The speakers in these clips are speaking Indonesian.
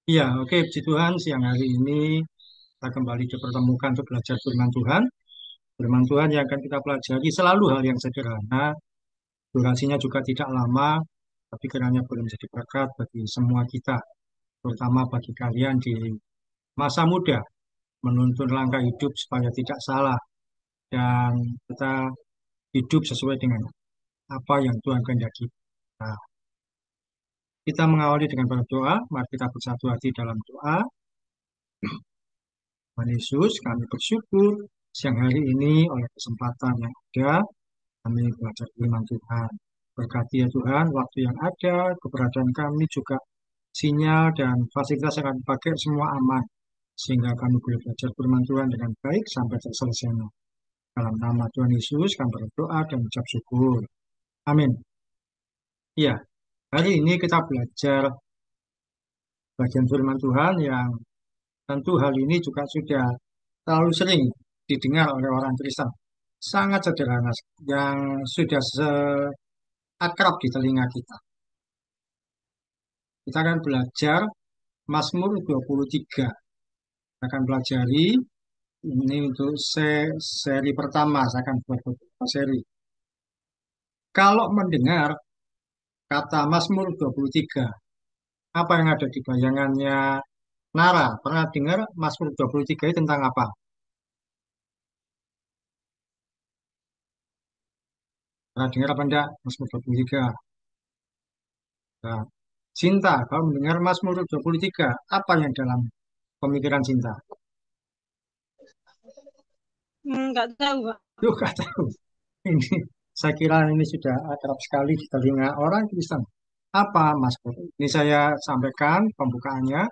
Iya, oke, puji Tuhan siang hari ini kita kembali dipertemukan untuk belajar firman Tuhan. Firman Tuhan yang akan kita pelajari selalu hal yang sederhana, durasinya juga tidak lama, tapi kiranya boleh menjadi berkat bagi semua kita, terutama bagi kalian di masa muda, menuntun langkah hidup supaya tidak salah dan kita hidup sesuai dengan apa yang Tuhan kehendaki. Nah, kita mengawali dengan berdoa, mari kita bersatu hati dalam doa. Tuhan Yesus, kami bersyukur siang hari ini oleh kesempatan yang ada, kami belajar firman Tuhan. Berkati ya Tuhan, waktu yang ada, keberadaan kami juga sinyal dan fasilitas yang kami pakai semua aman. Sehingga kami boleh belajar firman Tuhan dengan baik sampai terselesainya. Dalam nama Tuhan Yesus, kami berdoa dan ucap syukur. Amin. Iya, hari ini kita belajar bagian firman Tuhan yang tentu hal ini juga sudah terlalu sering didengar oleh orang Kristen. Sangat sederhana, yang sudah seakrab di telinga kita. Kita akan belajar Mazmur 23. Kita akan pelajari ini untuk seri pertama. Saya akan buat beberapa seri. Kalau mendengar kata Mazmur 23, apa yang ada di bayangannya Nara? Pernah dengar Mazmur 23 itu tentang apa? Pernah dengar apa enggak Mazmur 23? Nah, cinta, kalau mendengar Mazmur 23, apa yang dalam pemikiran cinta? Nggak tahu, Pak. Yuk, nggak tahu. Ini, saya kira ini sudah akrab sekali di telinga orang Kristen. Apa Mazmur? Ini saya sampaikan pembukaannya.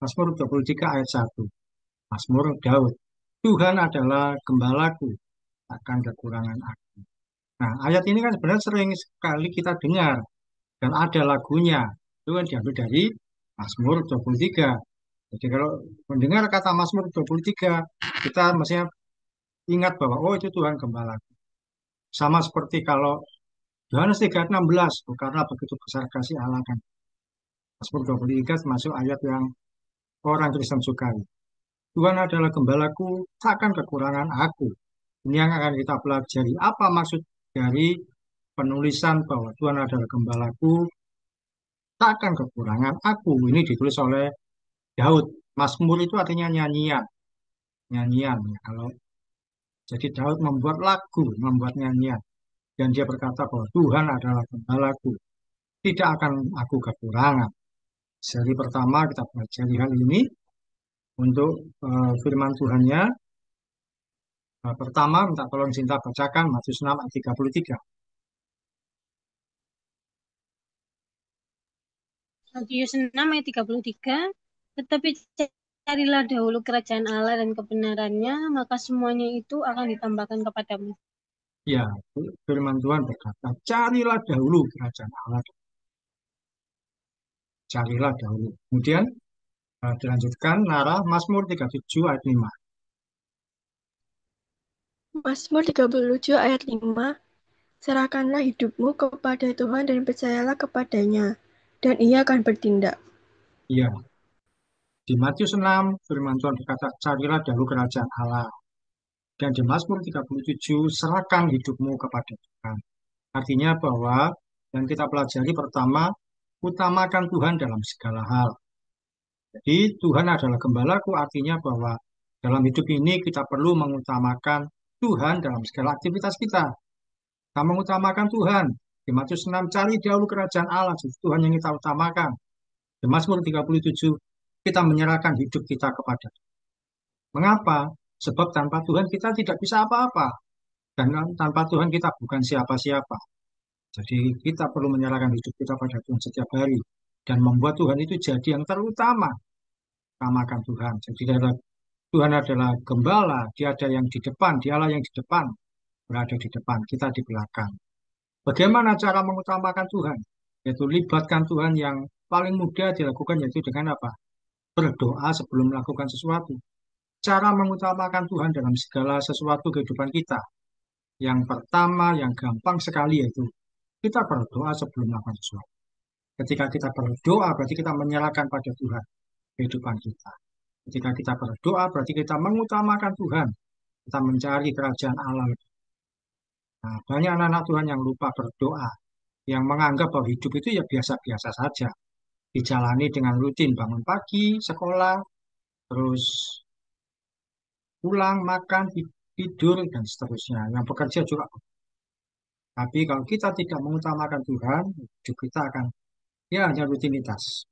Mazmur 23 ayat 1. Mazmur Daud. Tuhan adalah gembalaku, takkan kekurangan aku. Nah, ayat ini kan sebenarnya sering sekali kita dengar. Dan ada lagunya. Itu kan diambil dari Mazmur 23. Jadi kalau mendengar kata Mazmur 23, kita mestinya ingat bahwa, oh itu Tuhan gembala. Sama seperti kalau Yohanes 3:16, oh, karena begitu besar kasih Allah kan. Mazmur 23 termasuk ayat yang orang Kristen sukai. Tuhan adalah gembalaku, takkan kekurangan aku. Ini yang akan kita pelajari. Apa maksud dari penulisan bahwa Tuhan adalah gembalaku, takkan kekurangan aku. Ini ditulis oleh Daud. Mazmur itu artinya nyanyian. Nyanyian. Ya. Kalau jadi Daud membuat lagu, membuat nyanyian. Dan dia berkata bahwa Tuhan adalah gembalaku. Tidak akan aku kekurangan. Seri pertama kita pelajari hal ini untuk firman Tuhannya. Pertama, minta tolong Cinta bacakan Matius 6 ayat 33. Matius 6 ayat 33. Tetapi carilah dahulu kerajaan Allah dan kebenarannya, maka semuanya itu akan ditambahkan kepadamu. Ya, firman Tuhan berkata, carilah dahulu kerajaan Allah. Carilah dahulu. Kemudian dilanjutkan, Nara, Mazmur 37 ayat 5. Mazmur 37 ayat 5. Serahkanlah hidupmu kepada Tuhan dan percayalah kepadanya, dan Ia akan bertindak. Ya, di Matius 6, firman Tuhan berkata, carilah dahulu kerajaan Allah. Dan di Mazmur 37, serahkan hidupmu kepada Tuhan. Artinya bahwa yang kita pelajari pertama, utamakan Tuhan dalam segala hal. Jadi Tuhan adalah gembalaku, artinya bahwa dalam hidup ini kita perlu mengutamakan Tuhan dalam segala aktivitas kita. Kita mengutamakan Tuhan. Di Matius 6, cari dahulu kerajaan Allah, Tuhan yang kita utamakan. Di Mazmur 37, kita menyerahkan hidup kita kepada Tuhan. Mengapa? Sebab tanpa Tuhan kita tidak bisa apa-apa. Dan tanpa Tuhan kita bukan siapa-siapa. Jadi kita perlu menyerahkan hidup kita pada Tuhan setiap hari. Dan membuat Tuhan itu jadi yang terutama. Utamakan Tuhan. Jadi Tuhan adalah gembala. Dia ada yang di depan. Dialah yang di depan. Berada di depan. Kita di belakang. Bagaimana cara mengutamakan Tuhan? Yaitu libatkan Tuhan yang paling mudah dilakukan yaitu dengan apa? Berdoa sebelum melakukan sesuatu. Cara mengutamakan Tuhan dalam segala sesuatu kehidupan kita. Yang pertama, yang gampang sekali yaitu kita berdoa sebelum melakukan sesuatu. Ketika kita berdoa, berarti kita menyerahkan pada Tuhan. kehidupan kita. Ketika kita berdoa, berarti kita mengutamakan Tuhan. Kita mencari kerajaan Allah. Nah, banyak anak-anak Tuhan yang lupa berdoa, yang menganggap bahwa hidup itu ya biasa-biasa saja. Dijalani dengan rutin, bangun pagi, sekolah, terus pulang, makan, tidur, dan seterusnya. Yang bekerja juga. Tapi kalau kita tidak mengutamakan Tuhan, hidup kita akan ya hanya rutinitas.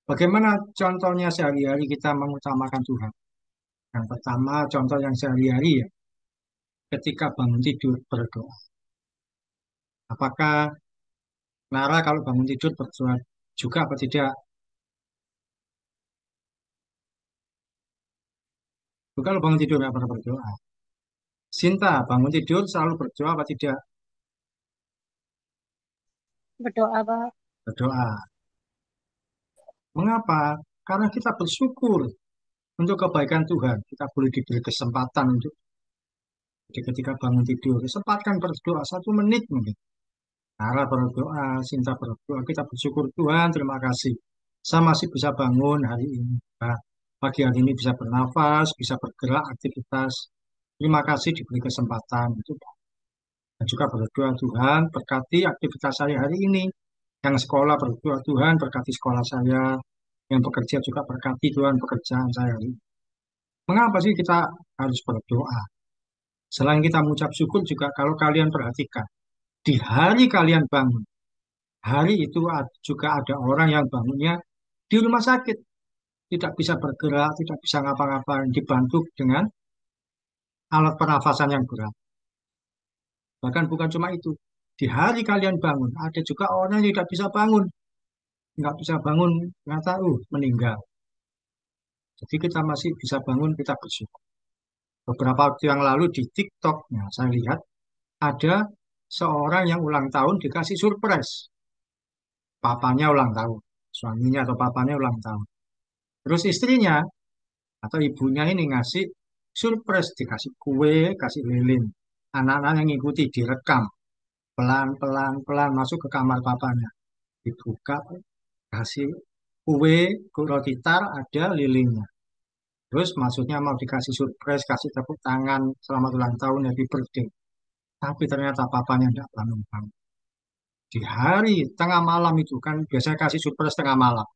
Bagaimana contohnya sehari-hari kita mengutamakan Tuhan? Yang pertama, contoh yang sehari-hari ya, ketika bangun tidur berdoa. Apakah Nara kalau bangun tidur berdoa juga apa tidak? Kalau bangun tidur nggak pernah berdoa. Sinta, bangun tidur selalu berdoa apa tidak? Berdoa, Pak. Berdoa. Mengapa? Karena kita bersyukur untuk kebaikan Tuhan. Kita boleh diberi kesempatan untuk jadi ketika bangun tidur, sempatkan berdoa 1 menit mungkin. Nara berdoa, Sinta berdoa, kita bersyukur Tuhan, terima kasih. Saya masih bisa bangun hari ini. Nah, pagi hari ini bisa bernafas, bisa bergerak, aktivitas. Terima kasih diberi kesempatan. Itu. Dan juga berdoa Tuhan, berkati aktivitas saya hari ini. Yang sekolah berdoa Tuhan, berkati sekolah saya. Yang bekerja juga berkati Tuhan pekerjaan saya hari ini. Mengapa sih kita harus berdoa? Selain kita mengucap syukur juga kalau kalian perhatikan, di hari kalian bangun, hari itu juga ada orang yang bangunnya di rumah sakit, tidak bisa bergerak, tidak bisa ngapa-ngapain, dibantu dengan alat pernafasan yang berat. Bahkan bukan cuma itu, di hari kalian bangun, ada juga orang yang tidak bisa bangun, nggak bisa bangun, nggak tahu, meninggal. Jadi kita masih bisa bangun, kita bersyukur. Beberapa waktu yang lalu di TikTok, nah, saya lihat ada seorang yang ulang tahun dikasih surprise. Papanya ulang tahun, suaminya atau papanya ulang tahun. Terus istrinya atau ibunya ini ngasih surprise, dikasih kue, kasih lilin. Anak-anak yang ngikuti direkam pelan-pelan pelan masuk ke kamar papanya. Dibuka, kasih kue, roti tar, ada lilinnya. Terus maksudnya mau dikasih surprise, kasih tepuk tangan selamat ulang tahun, happy birthday. Tapi ternyata papanya tidak bangun-bangun. Di hari tengah malam itu kan biasanya kasih surprise tengah malam.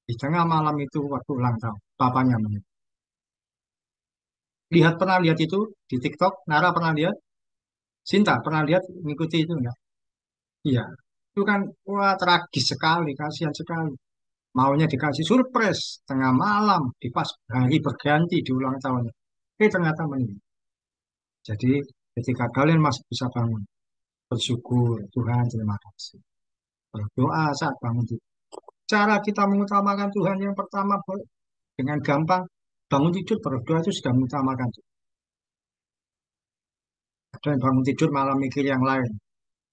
Di tengah malam itu waktu ulang tahun, papanya meninggal. Pernah lihat itu di TikTok? Nara pernah lihat? Sinta pernah lihat mengikuti itu enggak? Iya. Itu kan wah tragis sekali, kasihan sekali. Maunya dikasih surprise tengah malam, di pas hari berganti di ulang tahunnya. Ternyata meninggal. Jadi ketika kalian masih bisa bangun, bersyukur Tuhan, terima kasih. Berdoa saat bangun tidur. Cara kita mengutamakan Tuhan yang pertama dengan gampang bangun tidur berdoa itu sudah mengutamakan Tuhan. Ada yang bangun tidur malam mikir yang lain.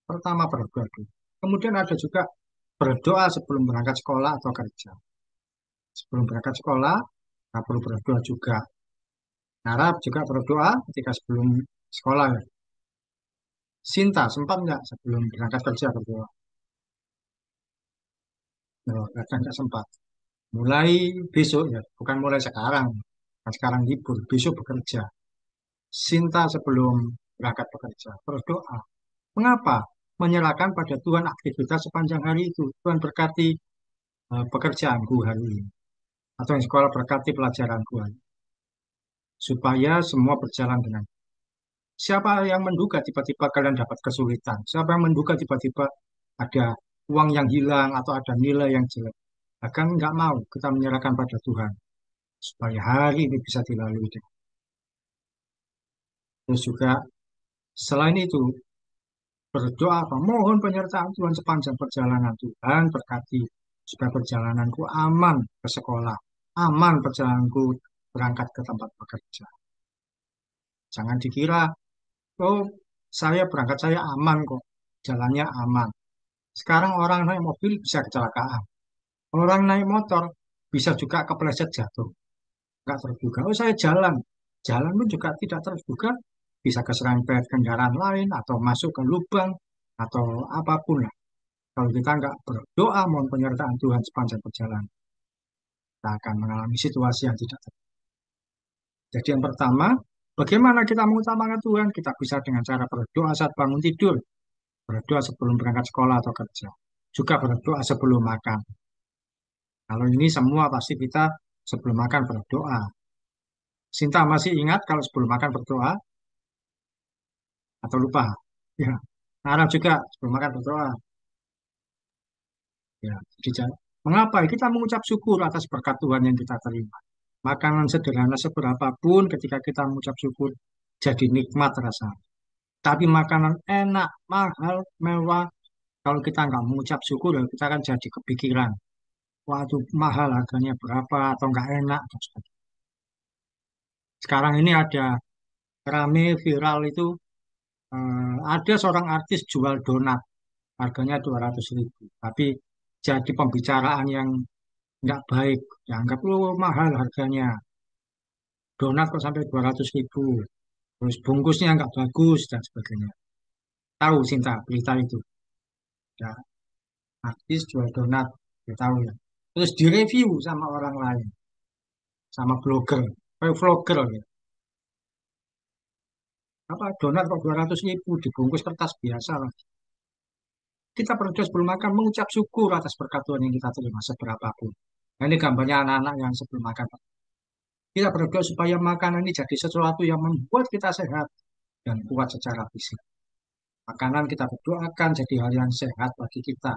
Pertama berdoa dulu. Kemudian ada juga berdoa sebelum berangkat sekolah atau kerja. Sebelum berangkat sekolah, kita perlu berdoa juga. Harap juga berdoa ketika sebelum sekolah. Ya. Sinta, sempat nggak sebelum berangkat kerja berdoa? Oh, kadang nggak sempat. Mulai besok ya, bukan mulai sekarang. Kan sekarang libur, besok bekerja. Sinta sebelum berangkat bekerja, berdoa. Mengapa? Menyerahkan pada Tuhan aktivitas sepanjang hari itu. Tuhan berkati pekerjaanku hari ini. Atau yang sekolah berkati pelajaranku hari ini. Supaya semua berjalan dengan. Siapa yang menduga tiba-tiba kalian dapat kesulitan? Siapa yang menduga tiba-tiba ada uang yang hilang atau ada nilai yang jelek? Bahkan nggak mau kita menyerahkan pada Tuhan. Supaya hari ini bisa dilalui. Terus juga selain itu, berdoa apa? Mohon penyertaan Tuhan sepanjang perjalanan. Tuhan berkati supaya perjalananku aman ke sekolah, aman perjalananku berangkat ke tempat bekerja. Jangan dikira, oh saya berangkat saya aman kok, jalannya aman. Sekarang orang naik mobil bisa kecelakaan, orang naik motor bisa juga kepleset jatuh, nggak terduga. Oh saya jalan, jalan pun juga tidak terduga, bisa keserempet kendaraan lain atau masuk ke lubang atau apapun lah. Kalau kita nggak berdoa mohon penyertaan Tuhan sepanjang perjalanan. kita akan mengalami situasi yang tidak terduga. Jadi yang pertama, bagaimana kita mengutamakan Tuhan? Kita bisa dengan cara berdoa saat bangun tidur, berdoa sebelum berangkat sekolah atau kerja, juga berdoa sebelum makan. Kalau ini semua pasti kita sebelum makan berdoa. Sinta masih ingat kalau sebelum makan berdoa atau lupa? Ya, Nara juga sebelum makan berdoa. Ya, mengapa kita mengucap syukur atas berkat Tuhan yang kita terima? Makanan sederhana seberapapun ketika kita mengucap syukur jadi nikmat rasanya. Tapi makanan enak, mahal, mewah, kalau kita nggak mengucap syukur, ya kita akan jadi kepikiran. Wah, itu mahal harganya berapa atau nggak enak. Dan sebagainya. Sekarang ini ada rame viral itu, ada seorang artis jual donat, harganya 200.000. Tapi jadi pembicaraan yang nggak baik. Dianggap, mahal harganya. Donat kok sampai 200.000. Terus bungkusnya nggak bagus dan sebagainya. Tahu Sinta berita itu. Ya, artis jual donat, ya tahu ya. Terus direview sama orang lain, sama blogger, kayak vlogger ya. Apa donat kok 200.000 dibungkus kertas biasa lah. Kita berdoa sebelum makan mengucap syukur atas berkat Tuhan yang kita terima seberapapun. Nah, ini gambarnya anak-anak yang sebelum makan. Kita berdoa supaya makanan ini jadi sesuatu yang membuat kita sehat dan kuat secara fisik. Makanan kita berdoakan jadi hal yang sehat bagi kita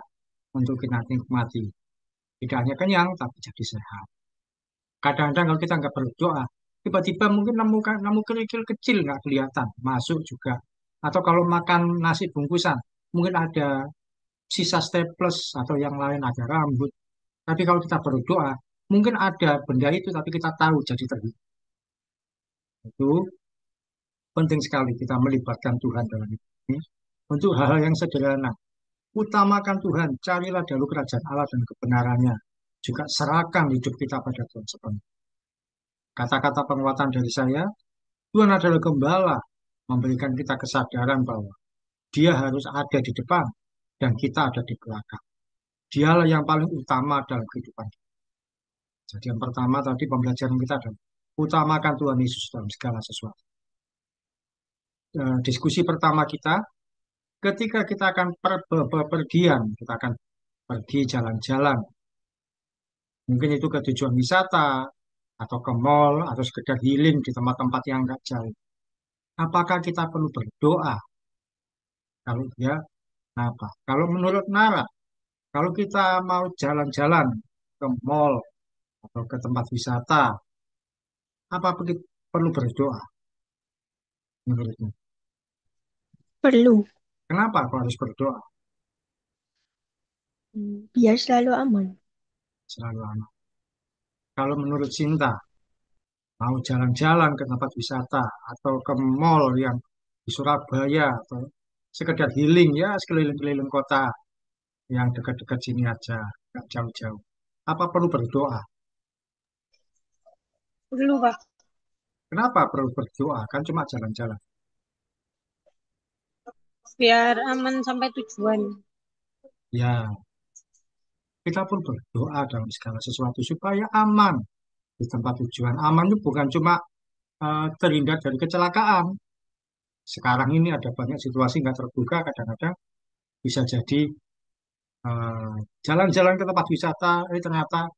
untuk kita nikmati. Tidak hanya kenyang, tapi jadi sehat. Kadang-kadang kalau kita nggak berdoa, tiba-tiba mungkin nemu kerikil kecil nggak kelihatan, masuk juga. Atau kalau makan nasi bungkusan, mungkin ada sisa staples atau yang lain, ada rambut. Tapi kalau kita berdoa, mungkin ada benda itu, tapi kita tahu jadi terhitung. Itu penting sekali kita melibatkan Tuhan dalam ini untuk hal-hal yang sederhana. Utamakan Tuhan, carilah dahulu kerajaan Allah dan kebenarannya. Juga serahkan hidup kita pada Tuhan sepenuhnya. Kata-kata penguatan dari saya, Tuhan adalah gembala, memberikan kita kesadaran bahwa Dia harus ada di depan dan kita ada di belakang. Dialah yang paling utama dalam kehidupan kita. Jadi yang pertama tadi pembelajaran kita adalah utamakan Tuhan Yesus dalam segala sesuatu. Diskusi pertama kita, ketika kita akan pergian, kita akan pergi jalan-jalan. Mungkin itu ke tujuan wisata, atau ke mall, atau sekedar healing di tempat-tempat yang enggak jauh. Apakah kita perlu berdoa? Kalau dia, apa? Kalau menurut Nara, kalau kita mau jalan-jalan ke mall atau ke tempat wisata, apa perlu berdoa menurutmu? Perlu, Kenapa kok harus berdoa? biar selalu aman. Selalu aman. Kalau menurut Sinta, mau jalan-jalan ke tempat wisata atau ke mall yang di Surabaya atau sekedar healing ya sekeliling-keliling kota yang dekat-dekat sini aja, nggak jauh-jauh. Apa perlu berdoa? Perlu, Pak. Kenapa perlu berdoa? Kan cuma jalan-jalan. Biar aman sampai tujuan. Ya, kita pun berdoa dalam segala sesuatu supaya aman di tempat tujuan. Aman itu bukan cuma terhindar dari kecelakaan. Sekarang ini ada banyak situasi nggak terduga, kadang-kadang bisa jadi eh, jalan-jalan ke tempat wisata, ternyata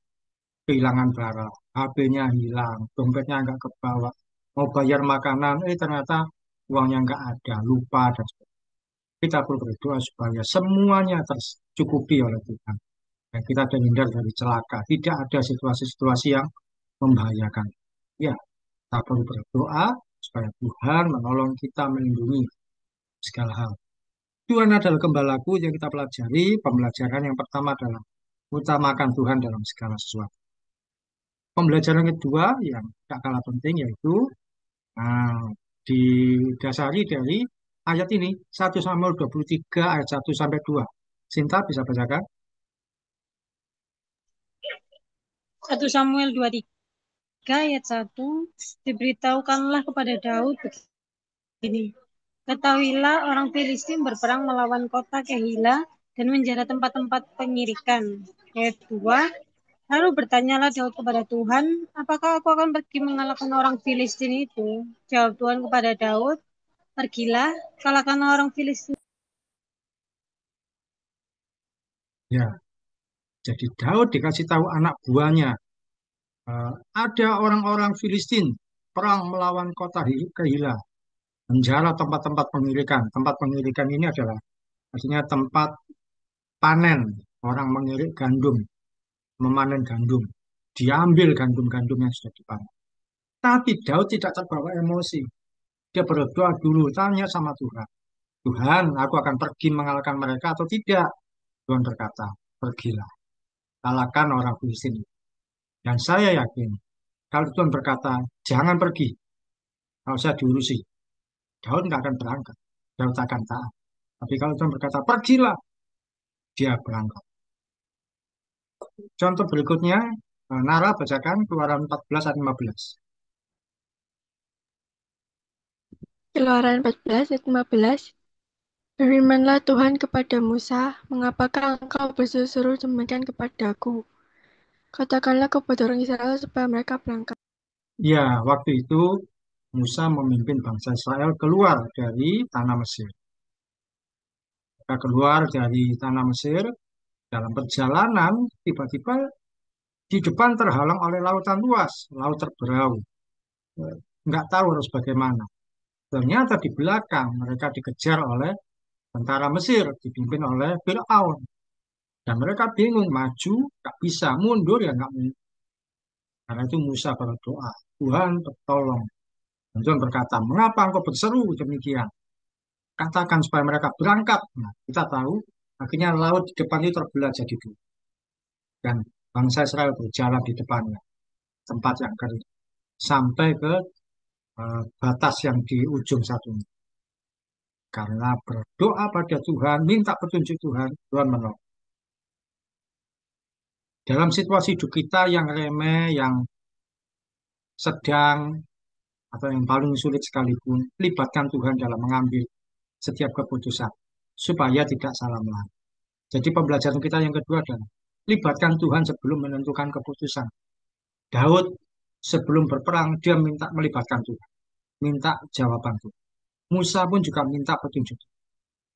kehilangan barang, HP-nya hilang, dompetnya nggak kebawa, mau bayar makanan, ternyata uangnya nggak ada, lupa dan sebagainya. Kita perlu berdoa supaya semuanya tercukupi oleh Tuhan. Dan kita terhindar dari celaka. Tidak ada situasi-situasi yang membahayakan. Ya, kita perlu berdoa supaya Tuhan menolong kita melindungi segala hal. Tuhan adalah gembalaku yang kita pelajari. Pembelajaran yang pertama adalah utamakan Tuhan dalam segala sesuatu. Pembelajaran kedua yang tak kalah penting yaitu nah, didasari dari ayat ini 1 Samuel 23 ayat 1 sampai 2. Sinta bisa bacakan? 1 Samuel 23 ayat 1, diberitahukanlah kepada Daud begini. Ketahuilah orang Filistin berperang melawan kota Kehila dan menjara tempat-tempat pengirikan. Ayat 2, Lalu bertanyalah Daud kepada Tuhan, apakah aku akan pergi mengalahkan orang Filistin itu? Jawab Tuhan kepada Daud, pergilah, kalahkan orang Filistin. Ya, jadi Daud dikasih tahu anak buahnya, ada orang-orang Filistin perang melawan kota Keila, menjara tempat-tempat pengirikan. Tempat pengirikan ini adalah artinya tempat panen, orang mengirik gandum, memanen gandum, diambil gandum-gandum yang sudah dipanen. Tapi Daud tidak terbawa emosi. Dia berdoa dulu, tanya sama Tuhan. Tuhan, aku akan pergi mengalahkan mereka atau tidak? Tuhan berkata, pergilah, kalahkan orang Filistin. Dan saya yakin, kalau Tuhan berkata, jangan pergi, kalau saya diurusi, Daud nggak akan berangkat. Daud akan taat. Tapi kalau Tuhan berkata, pergilah, dia berangkat. Contoh berikutnya, Nara bacakan Keluaran 14 ayat 15. Keluaran 14 ayat 15. Berfirmanlah Tuhan kepada Musa, mengapakah engkau berseru-seru demikian kepadaku? Katakanlah kepada orang Israel supaya mereka berangkat. Ya, waktu itu Musa memimpin bangsa Israel keluar dari tanah Mesir. Mereka keluar dari tanah Mesir, dalam perjalanan tiba-tiba di depan terhalang oleh lautan luas, laut terberau. Nggak tahu harus bagaimana. Ternyata di belakang mereka dikejar oleh tentara Mesir, dipimpin oleh Fir'aun. Dan mereka bingung, maju nggak bisa, mundur ya nggak mungkin. Karena itu Musa berdoa, Tuhan tolong. Dan Tuhan berkata, mengapa engkau berseru demikian? Katakan supaya mereka berangkat. Nah, kita tahu, akhirnya laut di depan itu terbelah jadi dua. Dan bangsa Israel berjalan di depannya, tempat yang kering. Sampai ke batas yang di ujung satunya. Karena berdoa pada Tuhan, minta petunjuk Tuhan, Tuhan menolong. Dalam situasi hidup kita yang remeh, yang sedang, atau yang paling sulit sekalipun, libatkan Tuhan dalam mengambil setiap keputusan, supaya tidak salah melangkah. Jadi pembelajaran kita yang kedua adalah, libatkan Tuhan sebelum menentukan keputusan. Daud sebelum berperang, dia minta melibatkan Tuhan, minta jawaban Tuhan. Musa pun juga minta petunjuk.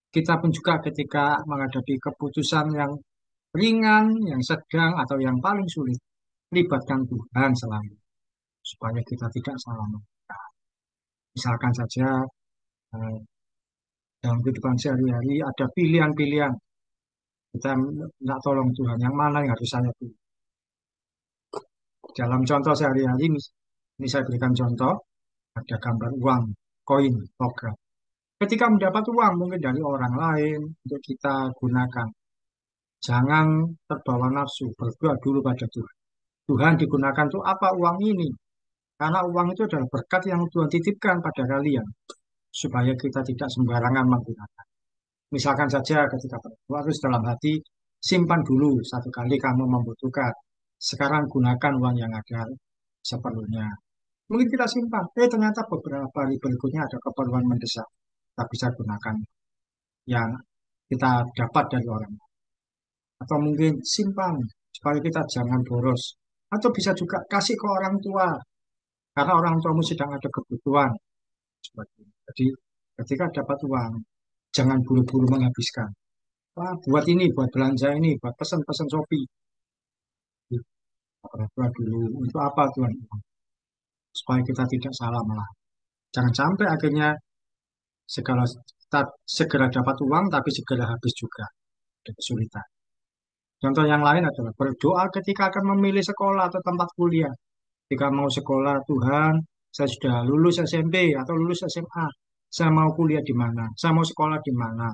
Kita pun juga ketika menghadapi keputusan yang ringan, yang sedang, atau yang paling sulit, libatkan Tuhan selalu, supaya kita tidak salah melangkah. Misalkan saja, eh, dalam kehidupan sehari-hari ada pilihan-pilihan, kita minta tolong Tuhan, yang mana yang harus saya pilih. Dalam contoh sehari-hari, ini saya berikan contoh, ada gambar uang, koin, logam. Ketika mendapat uang mungkin dari orang lain untuk kita gunakan, jangan terbawa nafsu, berdoa dulu pada Tuhan. Tuhan digunakan untuk apa uang ini? Karena uang itu adalah berkat yang Tuhan titipkan pada kalian, supaya kita tidak sembarangan menggunakan. Misalkan saja ketika berdoa terus dalam hati, simpan dulu satu kali kamu membutuhkan. Sekarang gunakan uang yang ada seperlunya. Mungkin kita simpan, ternyata beberapa hari berikutnya ada keperluan mendesak. Kita bisa gunakan yang kita dapat dari orang. Atau mungkin simpan, supaya kita jangan boros. Atau bisa juga kasih ke orang tua, karena orang tuamu sedang ada kebutuhan. Seperti itu. Jadi ketika dapat uang, jangan buru-buru menghabiskan. Wah, buat ini, buat belanja ini, buat pesan-pesan Shopee. Berdoa dulu, untuk apa Tuhan? Supaya kita tidak salah malah. Jangan sampai akhirnya segala kita segera dapat uang, tapi segera habis juga. Ada kesulitan. Contoh yang lain adalah berdoa ketika akan memilih sekolah atau tempat kuliah. Jika mau sekolah, Tuhan, saya sudah lulus SMP atau lulus SMA. Saya mau kuliah di mana? Saya mau sekolah di mana?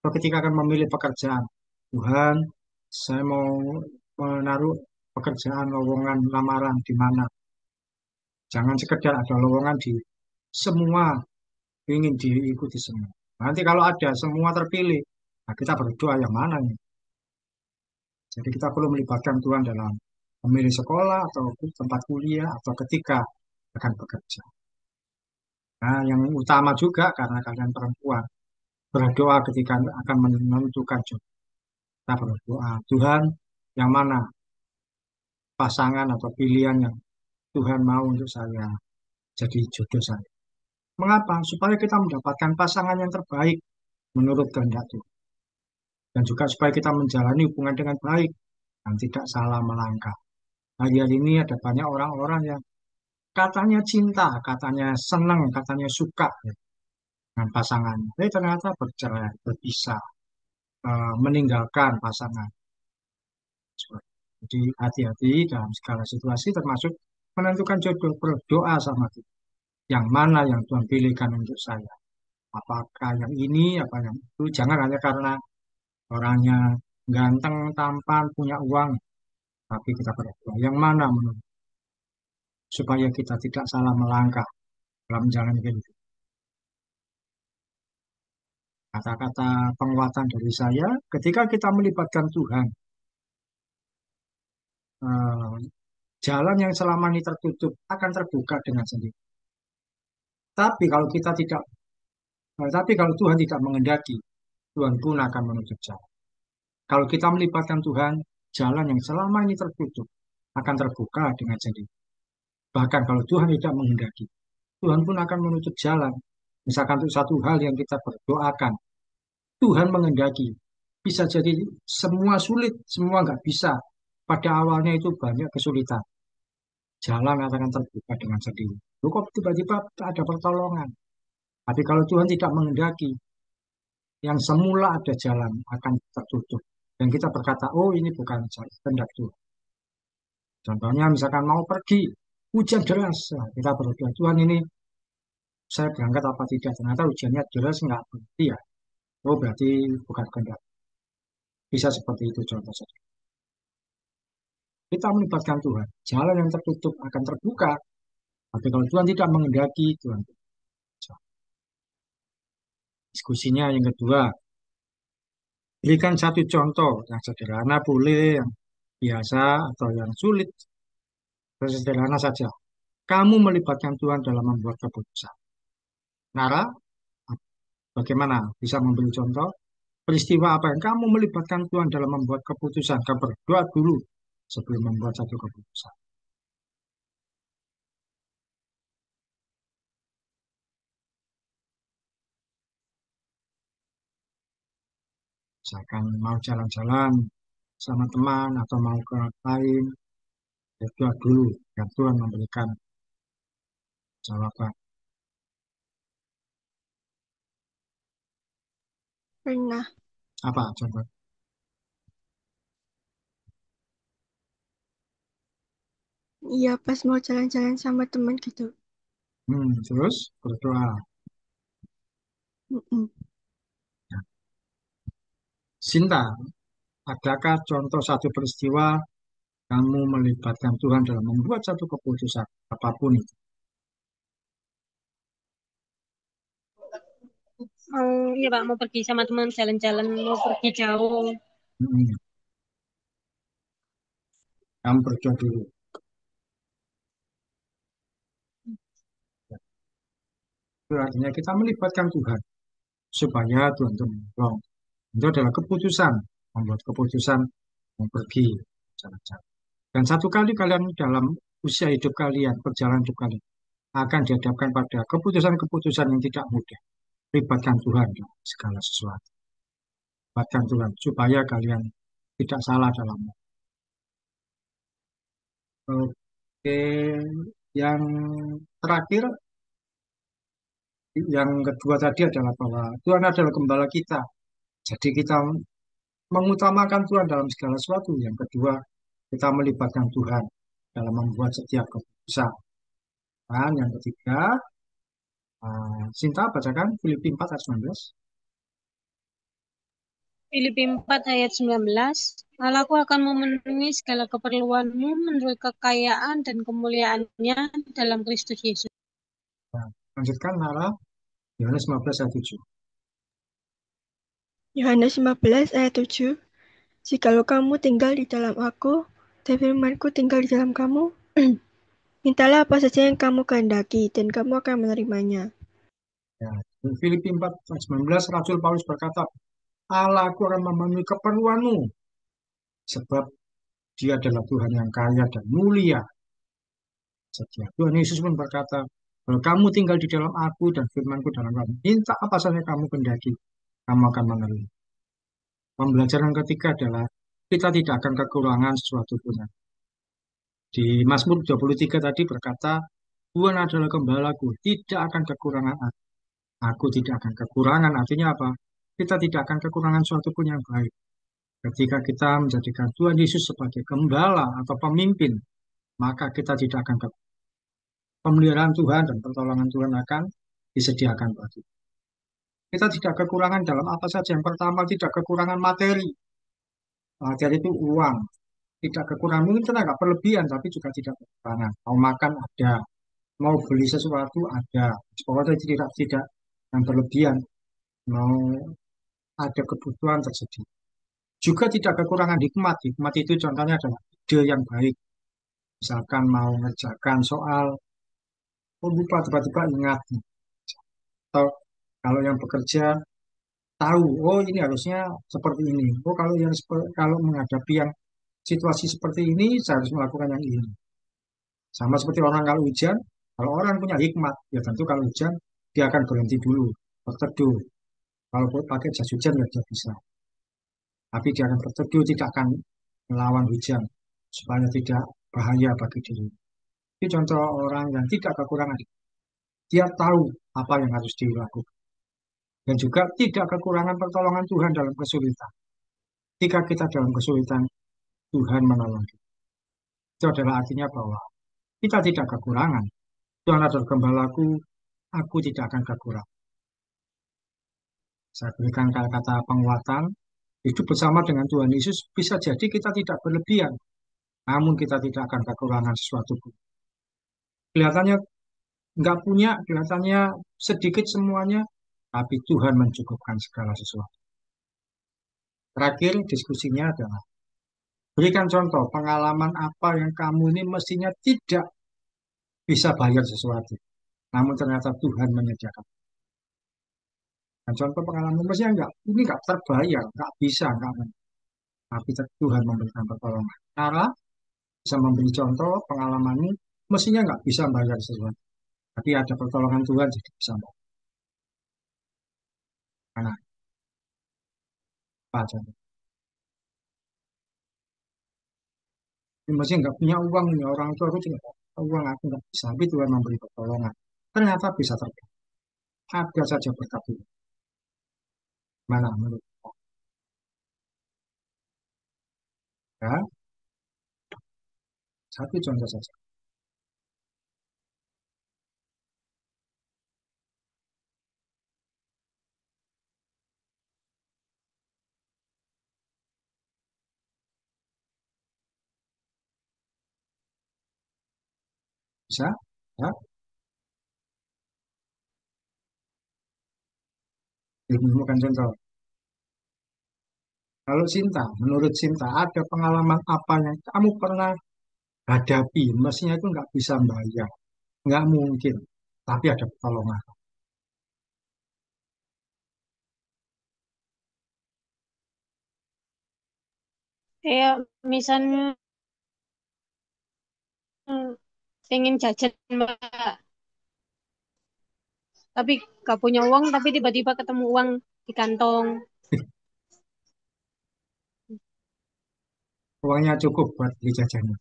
Atau ketika akan memilih pekerjaan, Tuhan, saya mau menaruh pekerjaan lowongan lamaran di mana? Jangan sekedar ada lowongan di semua, ingin diikuti semua. Nanti kalau ada semua terpilih, nah kita berdoa yang mana nih? Jadi kita perlu melibatkan Tuhan dalam memilih sekolah atau tempat kuliah atau ketika akan bekerja. Nah, yang utama juga karena kalian perempuan berdoa ketika akan menentukan job. Kita berdoa, Tuhan, yang mana pasangan atau pilihan yang Tuhan mau untuk saya jadi jodoh saya. Mengapa? Supaya kita mendapatkan pasangan yang terbaik menurut kehendak Tuhan. Dan juga supaya kita menjalani hubungan dengan baik dan tidak salah melangkah. Hari-hari ini ada banyak orang-orang yang katanya cinta, katanya senang, katanya suka ya, dengan pasangannya. Tapi ternyata bercerai, berpisah, meninggalkan pasangan. Jadi hati-hati dalam segala situasi termasuk menentukan jodoh, berdoa sama Tuhan. Yang mana yang Tuhan pilihkan untuk saya. Apakah yang ini, apa yang itu. Jangan hanya karena orangnya ganteng, tampan, punya uang. Tapi kita berdoa. Yang mana menurut supaya kita tidak salah melangkah dalam menjalani hidup. Kata-kata penguatan dari saya, ketika kita melibatkan Tuhan, eh, jalan yang selama ini tertutup akan terbuka dengan sendiri. Tapi kalau kita tidak, tapi kalau Tuhan tidak mengendaki, Tuhan pun akan menutup jalan. Kalau kita melibatkan Tuhan, jalan yang selama ini tertutup akan terbuka dengan sendiri. Bahkan kalau Tuhan tidak menghendaki, Tuhan pun akan menutup jalan. Misalkan untuk satu hal yang kita berdoakan, Tuhan menghendaki. Bisa jadi semua sulit, semua nggak bisa. Pada awalnya itu banyak kesulitan. Jalan akan terbuka dengan sendiri. Loh, kok tiba-tiba ada pertolongan. Tapi kalau Tuhan tidak menghendaki, yang semula ada jalan akan tertutup. Dan kita berkata, oh ini bukan kehendak Tuhan. Contohnya misalkan mau pergi, hujan deras. Nah, kita berdoa, Tuhan ini saya berangkat apa tidak. Ternyata hujannya deras nggak berhenti ya. Oh berarti bukan kehendak. Bisa seperti itu contoh saja. Kita melibatkan Tuhan. Jalan yang tertutup akan terbuka. Tapi kalau Tuhan tidak menghendaki, Tuhan tidak. Diskusinya yang kedua, berikan satu contoh yang sederhana boleh, yang biasa atau yang sulit. Sederhana saja. Kamu melibatkan Tuhan dalam membuat keputusan. Nara, bagaimana bisa memberi contoh? Peristiwa apa yang kamu melibatkan Tuhan dalam membuat keputusan? Kamu berdoa dulu sebelum membuat satu keputusan. Misalkan mau jalan-jalan sama teman atau mau ke lain, berdoa dulu. Dan Tuhan memberikan jawaban. Pernah. Apa coba? Iya, pas mau jalan-jalan sama teman gitu. Terus berdoa. Mm-mm. Sinta, adakah contoh satu peristiwa kamu melibatkan Tuhan dalam membuat satu keputusan apapun itu? Iya Pak, mau pergi sama teman jalan-jalan, mau pergi jauh. Hmm, Kamu berdoa dulu. Itu artinya kita melibatkan Tuhan supaya Tuhan itu menolong. Itu adalah keputusan, membuat keputusan mau pergi jalan-jalan. Dan satu kali kalian dalam usia hidup kalian, perjalanan hidup kalian, akan dihadapkan pada keputusan-keputusan yang tidak mudah. Libatkan Tuhan dalam segala sesuatu. Libatkan Tuhan supaya kalian tidak salah dalam. Oke, yang terakhir, yang kedua tadi adalah bahwa Tuhan adalah gembala kita. Jadi kita mengutamakan Tuhan dalam segala sesuatu. Yang kedua, kita melibatkan Tuhan dalam membuat setiap keputusan. Dan yang ketiga, Sinta bacakan Filipi 4 ayat 19. Filipi 4 ayat 19. Allahku akan memenuhi segala keperluanmu menurut kekayaan dan kemuliaannya dalam Kristus Yesus. Nah, lanjutkan Nara, Yohanes 15 ayat 7. Yohanes 15 ayat 7. Jikalau kamu tinggal di dalam aku, dan firman-Ku tinggal di dalam kamu, mintalah apa saja yang kamu kehendaki, dan kamu akan menerimanya. Ya, di Filipi 4 ayat 19, Rasul Paulus berkata, Allah aku akan memenuhi keperluanmu. Sebab Dia adalah Tuhan yang kaya dan mulia setia. Tuhan Yesus pun berkata, kalau kamu tinggal di dalam aku dan firmanku dalam kamu, minta apa saja kamu kendaki, kamu akan menerima. Pembelajaran ketiga adalah kita tidak akan kekurangan sesuatu pun. Di Mazmur 23 tadi berkata, Tuhan adalah gembalaku, tidak akan kekurangan aku. Aku tidak akan kekurangan, artinya apa? Kita tidak akan kekurangan suatu pun yang baik. Ketika kita menjadikan Tuhan Yesus sebagai gembala atau pemimpin, maka kita tidak akan kekurangan. Pemeliharaan Tuhan dan pertolongan Tuhan akan disediakan bagi kita. Kita tidak kekurangan dalam apa saja. Yang pertama, tidak kekurangan materi. Materi itu uang. Tidak kekurangan, mungkin kita nggak berlebihan, tapi juga tidak kekurangan. Mau makan ada, mau beli sesuatu ada. Pokoknya tidak yang berlebihan. Mau ada kebutuhan tersedia. Juga tidak kekurangan hikmat. Hikmat itu contohnya adalah ide yang baik. Misalkan mau mengerjakan soal, oh lupa tiba-tiba ingat. Atau kalau yang bekerja tahu, oh ini harusnya seperti ini. Oh kalau menghadapi yang situasi seperti ini, saya harus melakukan yang ini. Sama seperti orang kalau hujan, kalau orang punya hikmat, ya tentu kalau hujan dia akan berhenti dulu, berteduh. Kalau pakai jas hujan ya dia bisa. Tapi dia akan berteduh, tidak akan melawan hujan supaya tidak bahaya bagi diri. Ini contoh orang yang tidak kekurangan. Dia tahu apa yang harus dilakukan. Dan juga tidak kekurangan pertolongan Tuhan dalam kesulitan. Ketika kita dalam kesulitan, Tuhan menolong kita. Itu adalah artinya bahwa kita tidak kekurangan. Tuhan adalah gembalaku, aku tidak akan kekurangan. Saya berikan kata-kata penguatan, hidup bersama dengan Tuhan Yesus bisa jadi kita tidak berlebihan, namun kita tidak akan kekurangan sesuatu pun. Kelihatannya nggak punya, kelihatannya sedikit semuanya, tapi Tuhan mencukupkan segala sesuatu. Terakhir diskusinya adalah berikan contoh pengalaman apa yang kamu ini mestinya tidak bisa bayar sesuatu, namun ternyata Tuhan menyediakan. Dan contoh pengalaman mestinya ini nggak terbayar, nggak bisa, nggak. Tapi Tuhan memberikan pertolongan. Cara bisa memberi contoh pengalaman ini mestinya nggak bisa bayar sesuatu, tapi ada pertolongan Tuhan jadi bisa bayar. Karena apa aja? Ini mestinya nggak punya uang, nih orang tua aku juga nggak punya uang, aku nggak bisa. Tapi Tuhan memberi pertolongan. Ternyata bisa terjadi. Ada saja berkat Tuhan. Mana menurut ya? Satu contoh saja. Bisa? Ya? Menemukan contoh. Kalau Sinta, menurut Sinta, ada pengalaman apa yang kamu pernah hadapi? Mestinya itu nggak bisa bayar. Nggak mungkin. Tapi ada pertolongan. Kayak misalnya pengen jajan Mbak, tapi gak punya uang, tapi tiba-tiba ketemu uang di kantong. Uangnya cukup buat beli jajannya.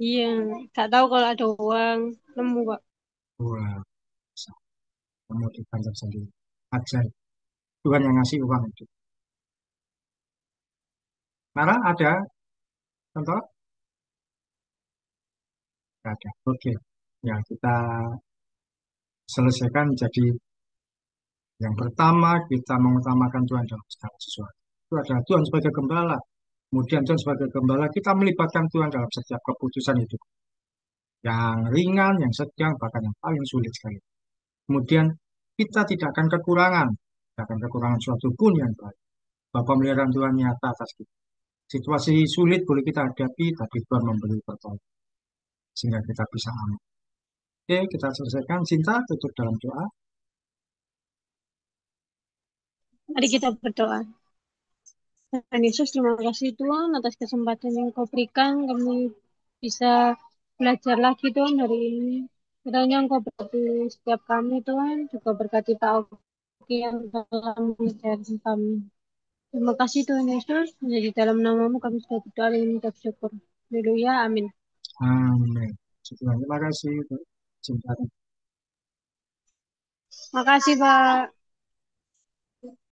Iya, gak tahu kalau ada uang, nemu Pak. Wah, bisa. Kamu dipanjang sendiri. Ajar. Tuhan yang ngasih uang itu. Nara ada contoh? Nggak ada. Oke. Ya, kita selesaikan jadi yang pertama kita mengutamakan Tuhan dalam segala sesuatu. Itu adalah Tuhan sebagai gembala. Kemudian Tuhan sebagai gembala kita melibatkan Tuhan dalam setiap keputusan hidup. Yang ringan, yang sedang, bahkan yang paling sulit sekali. Kemudian kita tidak akan kekurangan. Tidak akan kekurangan suatu pun yang baik. Bahwa pemeliharaan Tuhan nyata atas kita. Situasi sulit boleh kita hadapi, tapi Tuhan memberi pertolongan. Sehingga kita bisa aman. Oke, kita selesaikan. Cinta tutup dalam doa. Mari kita berdoa. Tuhan Yesus, terima kasih Tuhan atas kesempatan yang Kau berikan. Kami bisa belajar lagi Tuhan hari ini. Kiranya Engkau berkati setiap kami Tuhan, juga berkati Pak Oki yang telah mengajarkan kami. Terima kasih Tuhan Yesus, menjadi dalam namamu kami sudah berdoa dan mengucap syukur. Haleluya, amin. Amin. Terima kasih. Terima kasih. Makasih Pak.